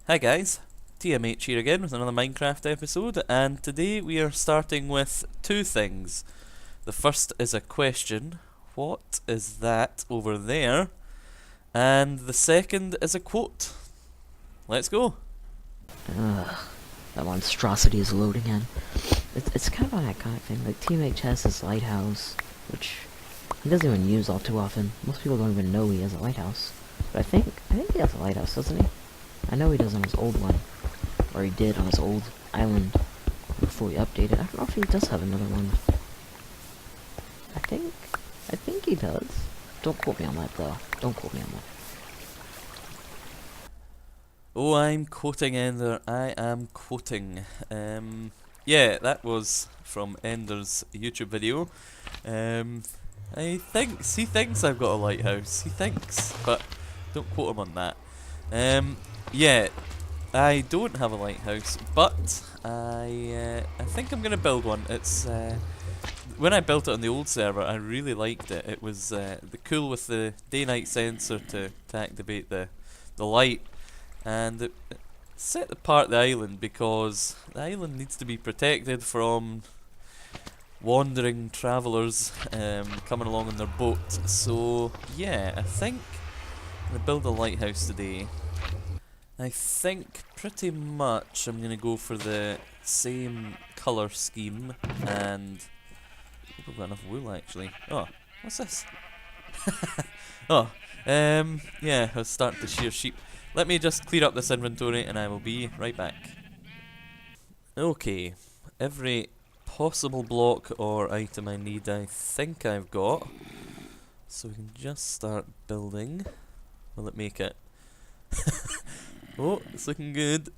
Hi guys, TMH here again with another Minecraft episode, and today we are starting with two things. The first is a question, what is that over there? And the second is a quote. Let's go. Ugh, that monstrosity is loading in. It's kind of an iconic thing. Like, TMH has this lighthouse, which he doesn't even use all too often. Most people don't even know he has a lighthouse. But I think he has a lighthouse, doesn't he? I know he does on his old one. Or he did on his old island before he updated. I don't know if he does have another one. I think he does. Don't quote me on that, though. Don't quote me on that. Oh, I'm quoting Ender, I am quoting. Yeah, that was from Ender's YouTube video. He thinks I've got a lighthouse. He thinks, but don't quote him on that. Yeah, I don't have a lighthouse, but I think I'm gonna build one. It's when I built it on the old server, I really liked it. It was cool with the day-night sensor to activate the light, and it set apart the island because the island needs to be protected from wandering travellers coming along on their boat. So yeah, I think I'm gonna build a lighthouse today. I think pretty much I'm gonna go for the same colour scheme, and I hope I've got enough wool actually. Oh, what's this? Oh, yeah, I was starting to shear sheep. Let me just clear up this inventory and I will be right back. Okay, every possible block or item I need I think I've got. So we can just start building. Will it make it? Oh, it's looking good.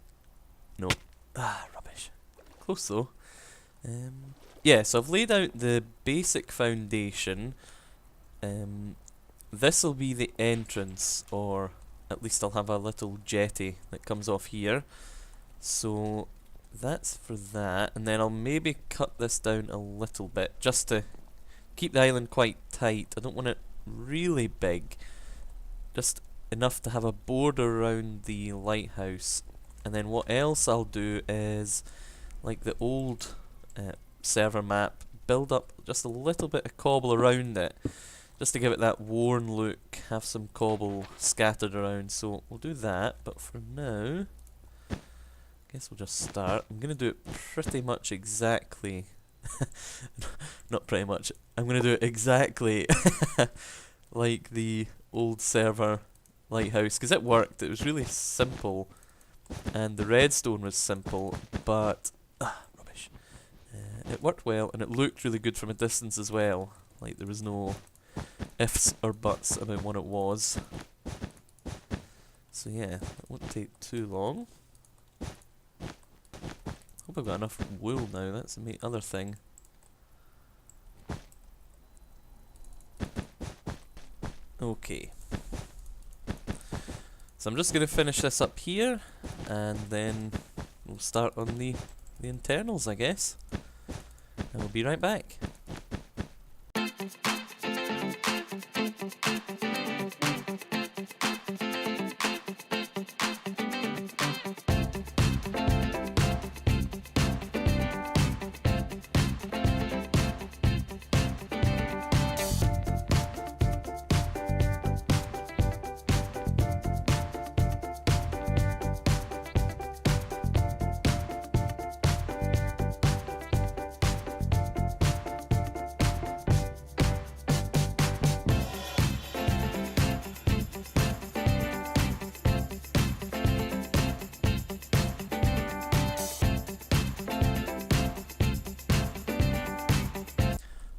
No. Ah, rubbish. Close though. Yeah, so I've laid out the basic foundation. This will be the entrance, or at least I'll have a little jetty that comes off here. So that's for that, and then I'll maybe cut this down a little bit just to keep the island quite tight. I don't want it really big. Just enough to have a border around the lighthouse. And then what else I'll do is, like the old server map, build up just a little bit of cobble around it, just to give it that worn look, have some cobble scattered around. So we'll do that, but for now, I guess we'll just start. I'm going to do it pretty much exactly, not pretty much, I'm going to do it exactly like the old server lighthouse, because it worked. It was really simple, and the redstone was simple, but rubbish. It worked well, and it looked really good from a distance as well. Like there was no ifs or buts about what it was. So yeah, it won't take too long. Hope I've got enough wool now. That's the other thing. Okay. So I'm just going to finish this up here, and then we'll start on the internals, I guess. And we'll be right back.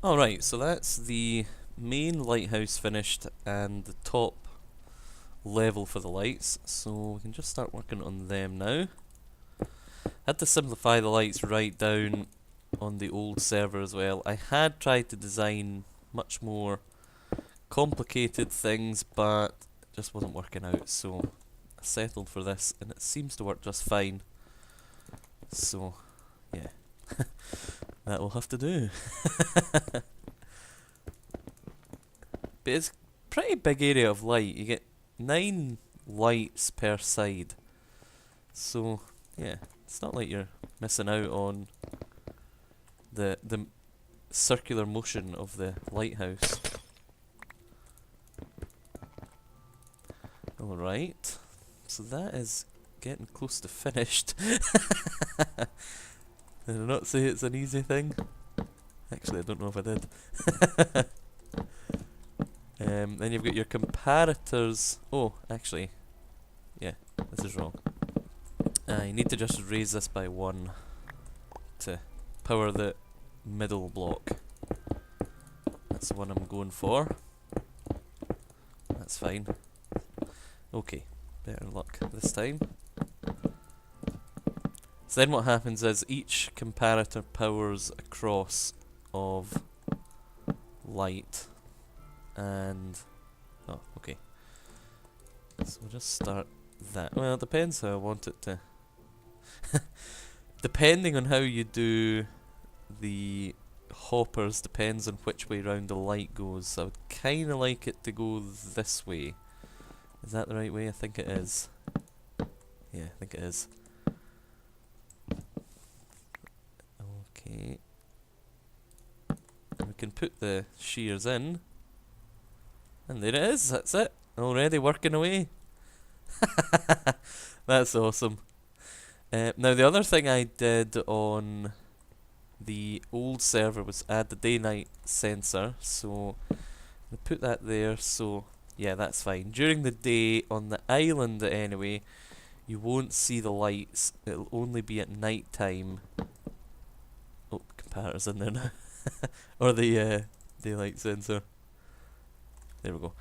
Alright, so that's the main lighthouse finished and the top level for the lights, so we can just start working on them now. Had to simplify the lights right down on the old server as well. I had tried to design much more complicated things, but it just wasn't working out, so I settled for this, and it seems to work just fine. So, yeah. That will have to do. But it's a pretty big area of light. You get 9 lights per side. So yeah, it's not like you're missing out on the circular motion of the lighthouse. Alright, so that is getting close to finished. Did I not say it's an easy thing? Actually, I don't know if I did. Then you've got your comparators. Oh, actually, yeah, this is wrong. You need to just raise this by 1 to power the middle block. That's the one I'm going for. That's fine. Okay, better luck this time. So then what happens is each comparator powers a cross of light and... oh, okay. So we'll just start that. Well, it depends how I want it to... depending on how you do the hoppers depends on which way round the light goes. So I would kinda like it to go this way. Is that the right way? I think it is. Yeah, I think it is. Okay. And we can put the shears in. And there it is, that's it. Already working away. That's awesome. Now the other thing I did on the old server was add the day-night sensor. So I put that there, so yeah, that's fine. During the day on the island anyway, you won't see the lights. It'll only be at night time. Oh, comparators in there now. Or the daylight sensor. There we go.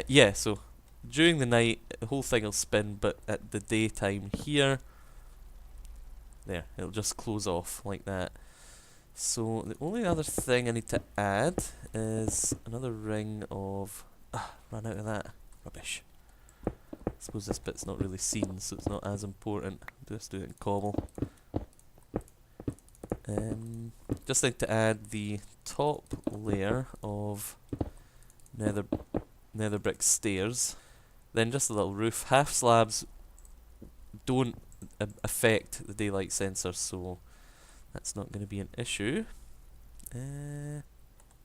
Yeah, so during the night the whole thing will spin, but at the daytime here, there, it'll just close off like that. So the only other thing I need to add is another ring of... ran out of that. Rubbish. I suppose this bit's not really seen, so it's not as important. Just do it in cobble. Just need to add the top layer of nether brick stairs. Then just a little roof. Half slabs don't affect the daylight sensor, so that's not going to be an issue.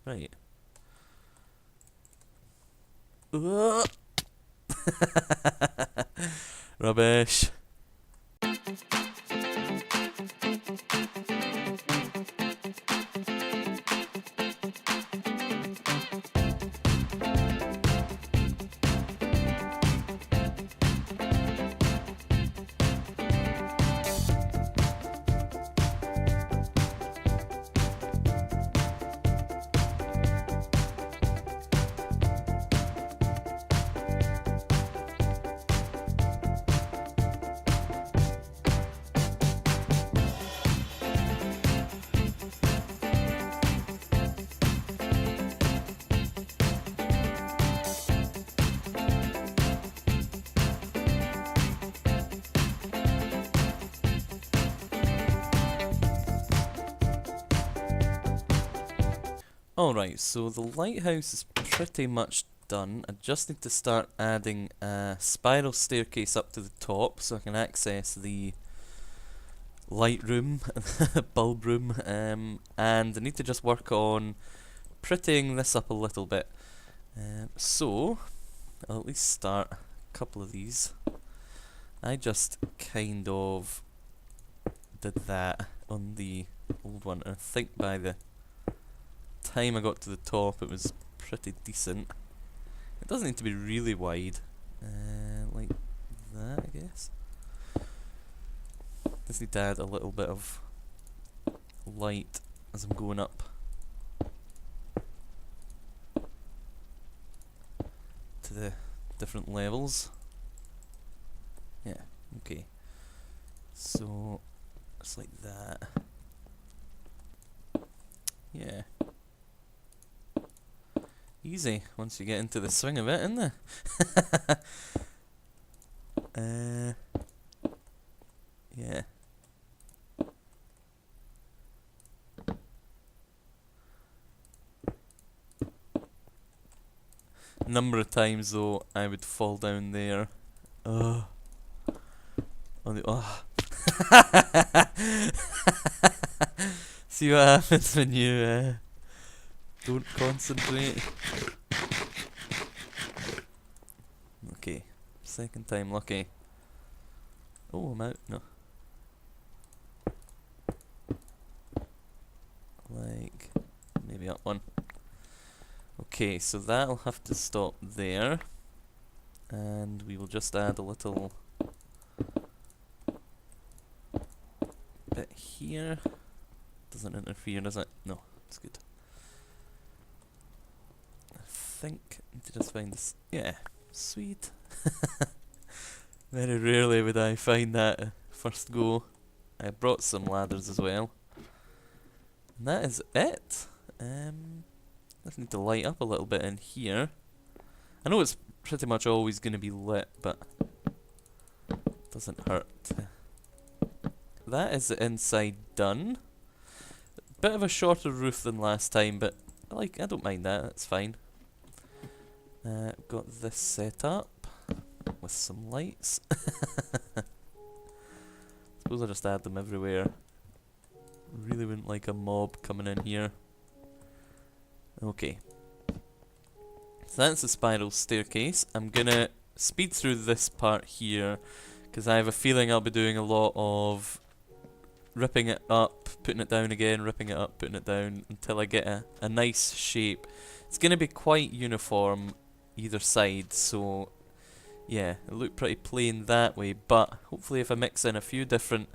Right. Rubbish. Alright, so the lighthouse is pretty much done. I just need to start adding a spiral staircase up to the top so I can access the light room, bulb room, and I need to just work on prettying this up a little bit. So, I'll at least start a couple of these. I just kind of did that on the old one, and I think by the time I got to the top it was pretty decent. It doesn't need to be really wide, like that I guess. Just need to add a little bit of light as I'm going up to the different levels. Yeah, okay. So it's like that. Yeah. Easy once you get into the swing of it, isn't it? Yeah. Number of times though I would fall down there. On the See what happens when you don't concentrate. Okay, second time lucky. Oh, I'm out. No. Like, maybe up one. Okay, so that'll have to stop there. And we will just add a little bit here. Doesn't interfere, does it? No, it's good. I think I need to just find this. Yeah, sweet. Very rarely would I find that first go. I brought some ladders as well. And that is it. Just need to light up a little bit in here. I know it's pretty much always going to be lit, but it doesn't hurt. That is the inside done. Bit of a shorter roof than last time, but I don't mind that, that's fine. Got this set up with some lights. Suppose I'll just add them everywhere. Really wouldn't like a mob coming in here. Okay. So that's the spiral staircase. I'm gonna speed through this part here, because I have a feeling I'll be doing a lot of ripping it up, putting it down again, ripping it up, putting it down, until I get a nice shape. It's gonna be quite uniform either side, so yeah, it'll look pretty plain that way, but hopefully if I mix in a few different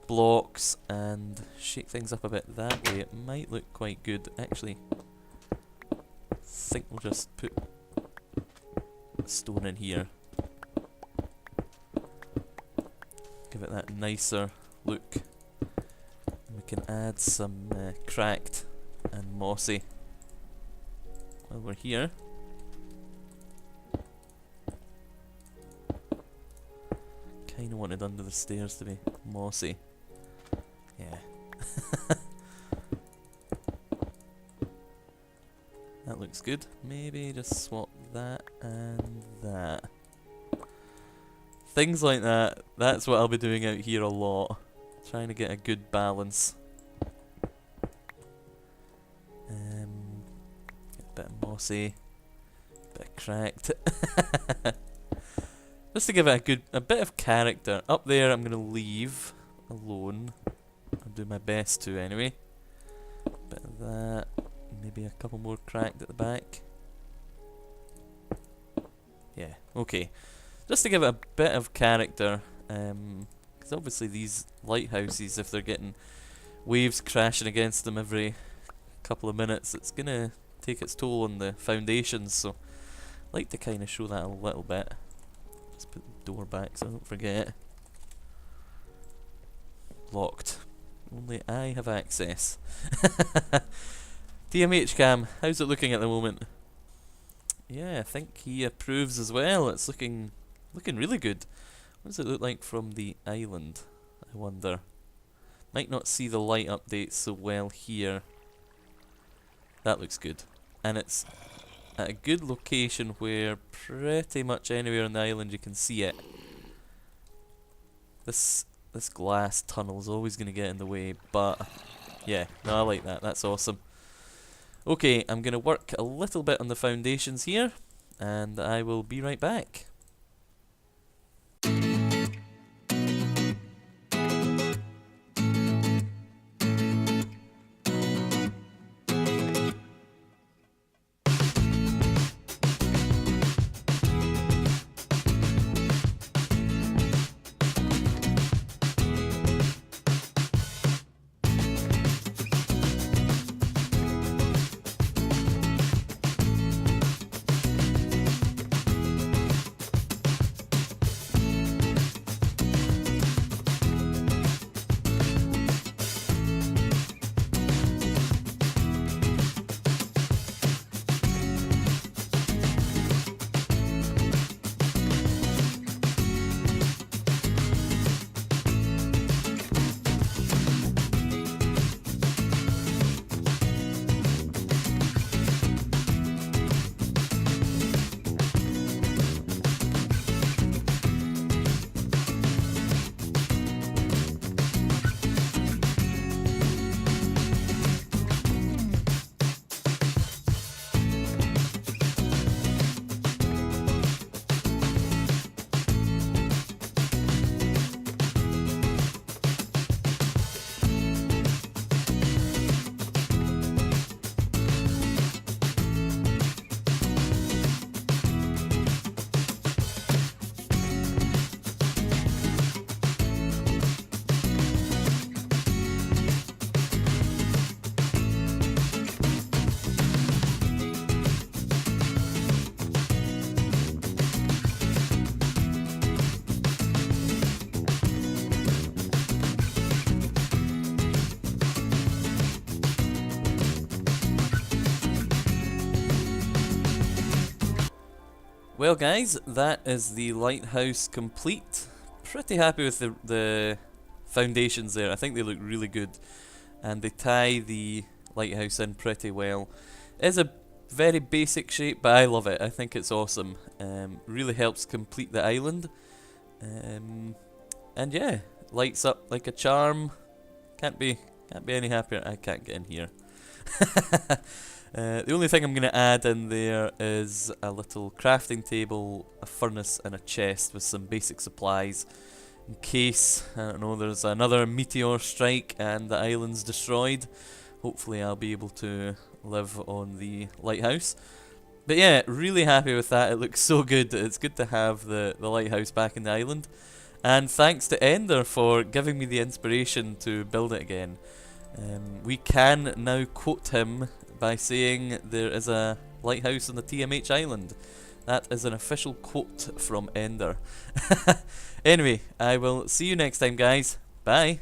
blocks and shake things up a bit that way, it might look quite good. Actually, I think we'll just put a stone in here. Give it that nicer look. And we can add some cracked and mossy while we're here. Kinda wanted under the stairs to be mossy. Yeah. That looks good. Maybe just swap that and that. Things like that. That's what I'll be doing out here a lot. Trying to get a good balance. Get a bit of mossy, a bit of cracked. Just to give it a bit of character. Up there I'm gonna leave alone. I'll do my best to anyway. Bit of that. Maybe a couple more cracked at the back. Yeah, okay. Just to give it a bit of character. Because obviously these lighthouses, if they're getting waves crashing against them every couple of minutes, it's gonna take its toll on the foundations. So I like to kind of show that a little bit. Just put the door back so I don't forget. Locked. Only I have access. TMH cam, how's it looking at the moment? Yeah, I think he approves as well. It's looking really good. What does it look like from the island, I wonder? Might not see the light update so well here. That looks good. And it's at a good location where pretty much anywhere on the island you can see it. This glass tunnel is always going to get in the way, but yeah, no, I like that. That's awesome. Okay, I'm going to work a little bit on the foundations here, and I will be right back. Well guys, that is the lighthouse complete. Pretty happy with the foundations there. I think they look really good. And they tie the lighthouse in pretty well. It's a very basic shape, but I love it. I think it's awesome. Really helps complete the island. And yeah, lights up like a charm. Can't be any happier. I can't get in here. The only thing I'm going to add in there is a little crafting table, a furnace and a chest with some basic supplies in case, I don't know, there's another meteor strike and the island's destroyed. Hopefully I'll be able to live on the lighthouse. But yeah, really happy with that. It looks so good. It's good to have the lighthouse back in the island. And thanks to Ender for giving me the inspiration to build it again. We can now quote him by saying there is a lighthouse on the TMH island. That is an official quote from Ender. Anyway, I will see you next time guys. Bye.